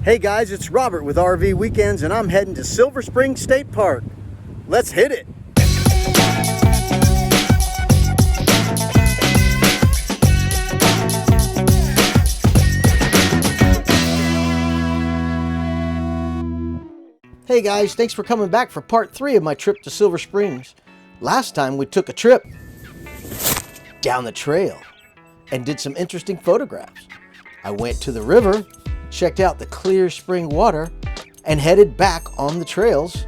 Hey guys, it's Robert with RV Weekends and I'm heading to Silver Spring State Park. Let's hit it! Hey guys, thanks for coming back for part 3 of my trip to Silver Springs. Last time we took a trip down the trail and did some interesting photographs. I went to the river, checked out the clear spring water, and headed back on the trails.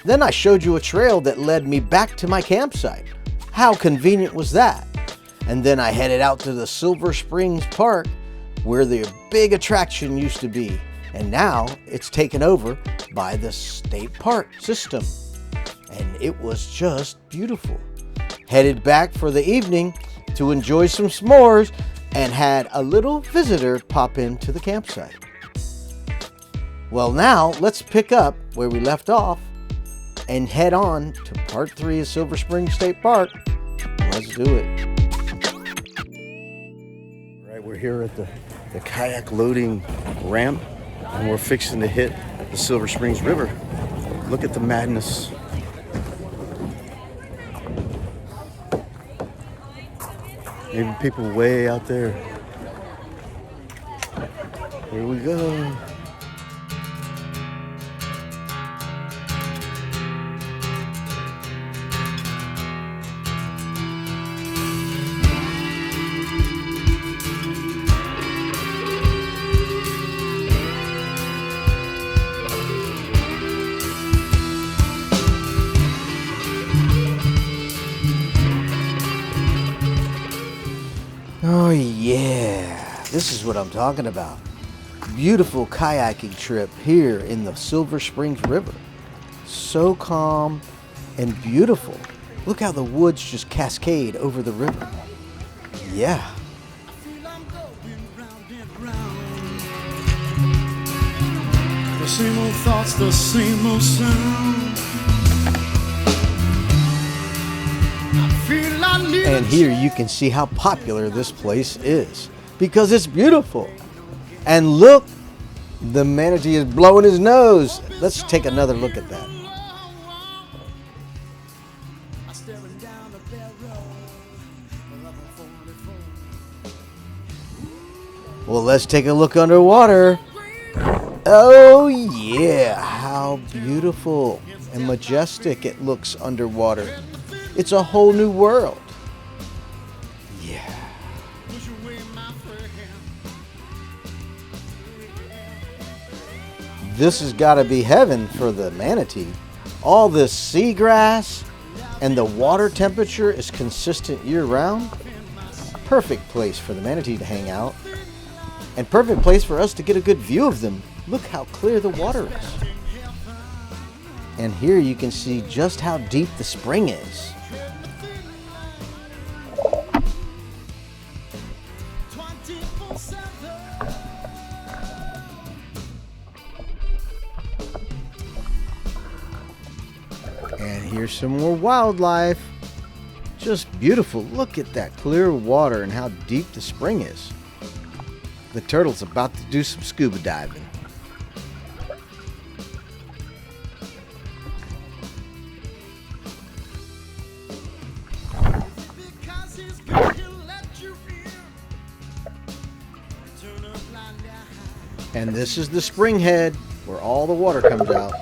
Then I showed you a trail that led me back to my campsite. How convenient was that? And then I headed out to the Silver Springs Park where the big attraction used to be. And now it's taken over by the state park system. And it was just beautiful. Headed back for the evening to enjoy some s'mores and had a little visitor pop into the campsite. Well, now let's pick up where we left off and head on to part 3 of Silver Spring State Park. Let's do it. All right, we're here at the kayak loading ramp and we're fixing to hit the Silver Springs River. Look at the madness. Maybe people way out there. Here we go. Oh yeah, this is what I'm talking about. Beautiful kayaking trip here in the Silver Springs River. So calm and beautiful. Look how the woods just cascade over the river. Yeah. The same old thoughts, the same old sound. And here you can see how popular this place is because it's beautiful. And look, the manatee is blowing his nose. Let's take another look at that. Well, let's take a look underwater. Oh yeah, how beautiful and majestic it looks underwater. It's a whole new world. Yeah. This has got to be heaven for the manatee. All this seagrass and the water temperature is consistent year-round. Perfect place for the manatee to hang out. And perfect place for us to get a good view of them. Look how clear the water is. And here you can see just how deep the spring is. And here's some more wildlife. Just beautiful. Look at that clear water and how deep the spring is. The turtle's about to do some scuba diving. And this is the spring head where all the water comes out.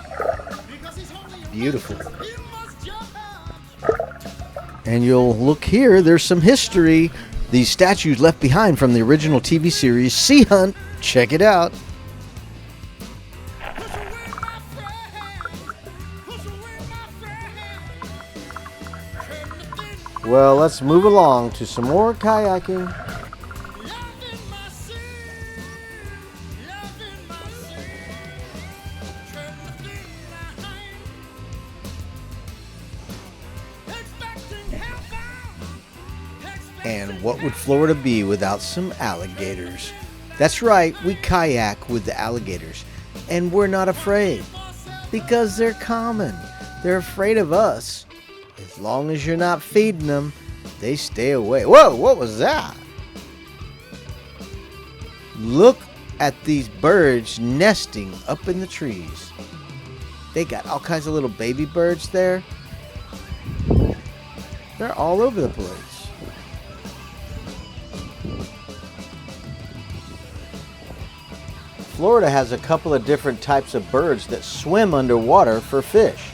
Beautiful. And you'll look here, there's some history. These statues left behind from the original TV series Sea Hunt. Check it out. Well, let's move along to some more kayaking. And what would Florida be without some alligators? That's right, we kayak with the alligators. And we're not afraid. Because they're common. They're afraid of us. As long as you're not feeding them, they stay away. Whoa, what was that? Look at these birds nesting up in the trees. They got all kinds of little baby birds there. They're all over the place. Florida has a couple of different types of birds that swim underwater for fish.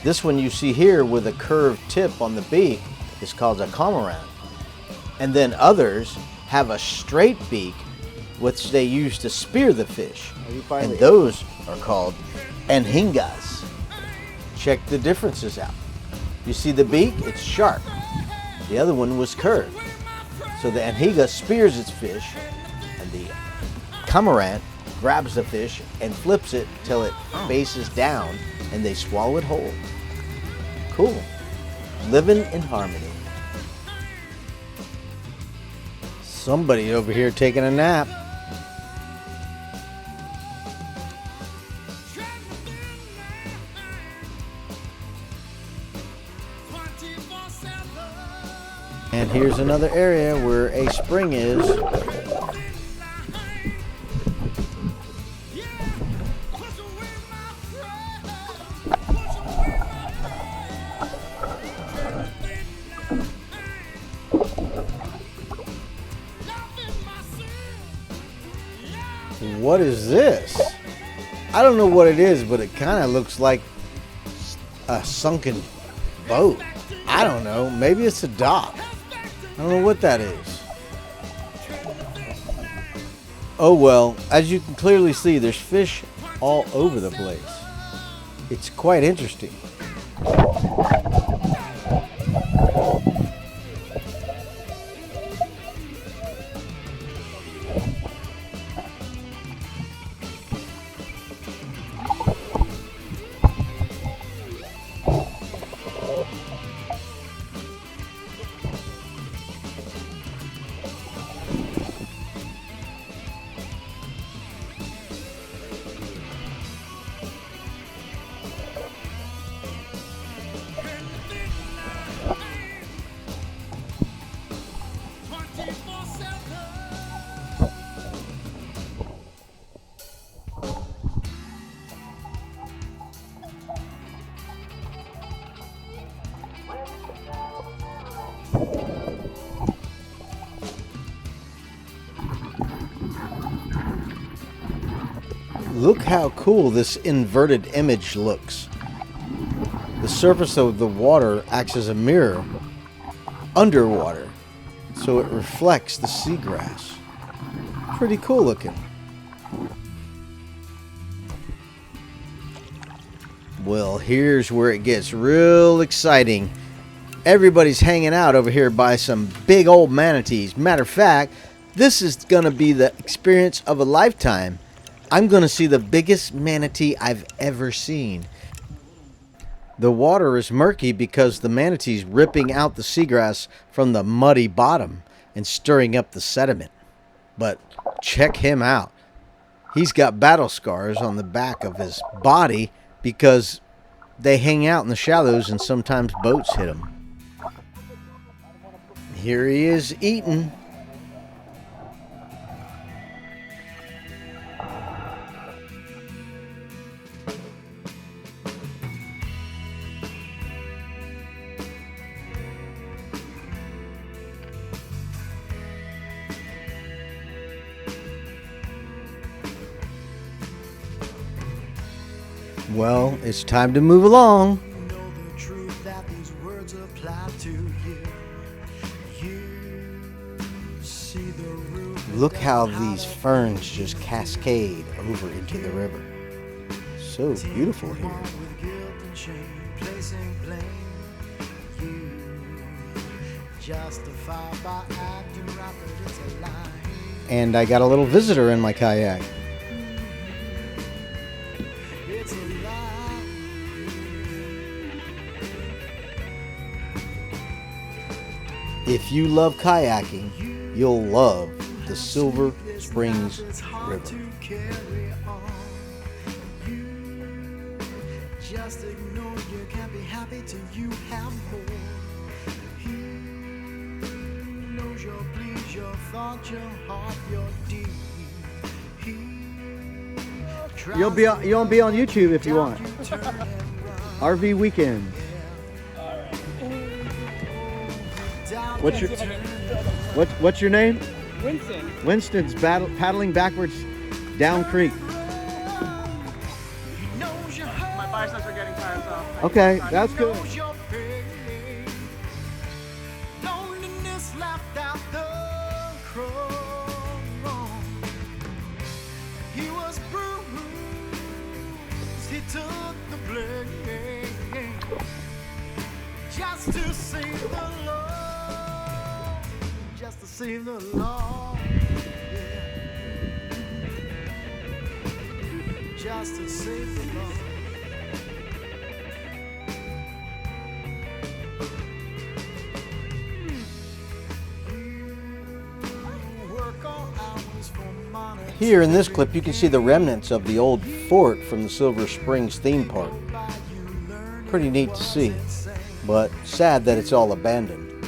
This one you see here with a curved tip on the beak is called a cormorant. And then others have a straight beak which they use to spear the fish. And those are called anhingas. Check the differences out. You see the beak? It's sharp. The other one was curved. So the anhinga spears its fish, and the cormorant grabs the fish and flips it till it faces down, and they swallow it whole. Cool. Living in harmony. Somebody over here taking a nap. And here's another area where a spring is. What is this? I don't know what it is, but it kind of looks like a sunken boat. I don't know. Maybe it's a dock. I don't know what that is. Oh well, as you can clearly see, there's fish all over the place. It's quite interesting. Look how cool this inverted image looks. The surface of the water acts as a mirror underwater, so it reflects the seagrass. Pretty cool looking. Well, here's where it gets real exciting. Everybody's hanging out over here by some big old manatees. Matter of fact, this is going to be the experience of a lifetime. I'm going to see the biggest manatee I've ever seen. The water is murky because the manatee's ripping out the seagrass from the muddy bottom and stirring up the sediment. But check him out. He's got battle scars on the back of his body because they hang out in the shallows and sometimes boats hit him. Here he is eating. Well, it's time to move along. Know the truth that these words apply to you. You see the root. Look how these ferns just cascade over into the river. So beautiful here. With guilt and shame, placing blame. You justify by acting right, but it's a lie. And I got a little visitor in my kayak. It's a lie. If you love kayaking, you'll love the Silver Springs River. To carry on. You just ignore, you can't be happy till you have more. He knows your pleas, your thought, your heart, your deed. He You'll be on YouTube if you want. RV Weekends. What's your name? Winston. Winston's paddling backwards down creek. My biceps are getting tired, so. Okay, that's good. Loneliness laughed out the crow. He was bruised, he took the blame just to save the Lord, just to save the Lord, yeah. Just to save the Lord. Here in this clip, you can see the remnants of the old fort from the Silver Springs theme park. Pretty neat to see, but sad that it's all abandoned.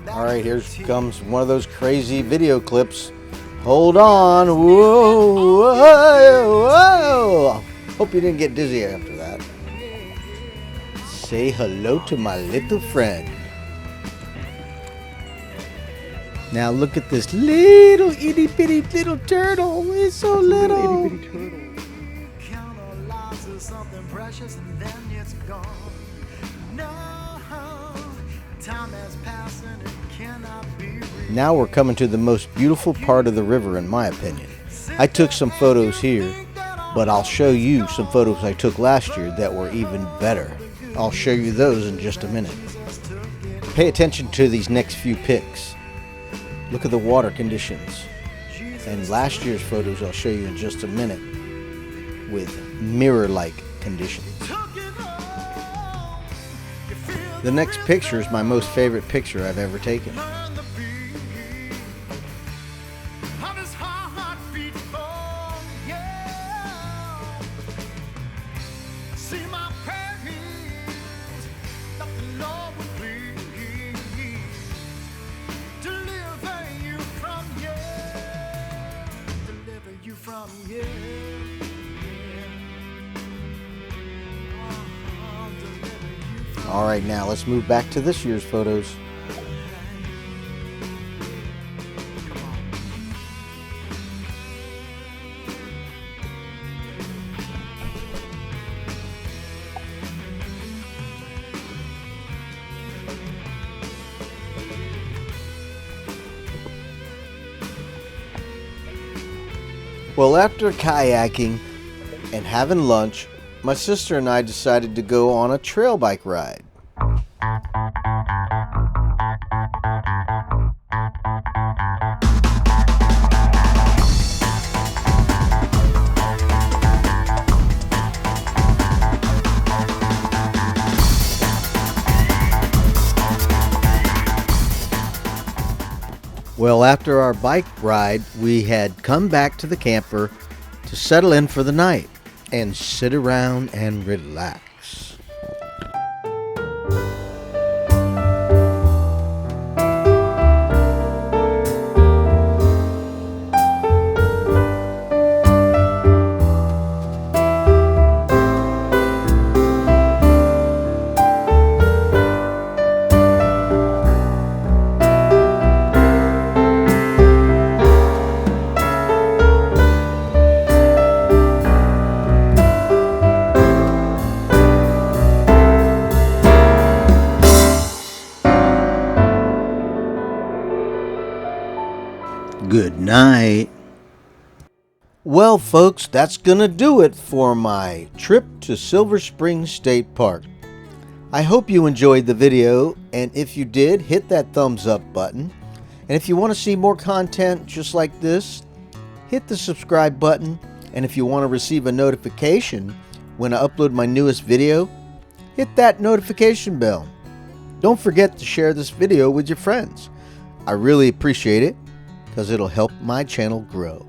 Alright, here comes one of those crazy video clips. Hold on. Whoa, whoa, whoa. Hope you didn't get dizzy after that. Say hello to my little friend. Now look at this little itty bitty little turtle. It's so little. Itty bitty turtle. Count our lives as something precious and then it's gone. No, time has passed and it cannot be reached. Now we're coming to the most beautiful part of the river, in my opinion. I took some photos here, but I'll show you some photos I took last year that were even better. I'll show you those in just a minute. Pay attention to these next few pics. Look at the water conditions. And last year's photos I'll show you in just a minute with mirror-like conditions. The next picture is my most favorite picture I've ever taken. Alright, now let's move back to this year's photos. Well, after kayaking and having lunch, my sister and I decided to go on a trail bike ride. Well, after our bike ride, we had come back to the camper to settle in for the night and sit around and relax. Good night. Well, folks, that's gonna do it for my trip to Silver Springs State Park. I hope you enjoyed the video, and if you did, hit that thumbs up button. And if you want to see more content just like this, hit the subscribe button. And if you want to receive a notification when I upload my newest video, hit that notification bell. Don't forget to share this video with your friends. I really appreciate it, because it'll help my channel grow.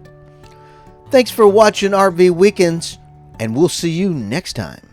Thanks for watching RV Weekends, and we'll see you next time.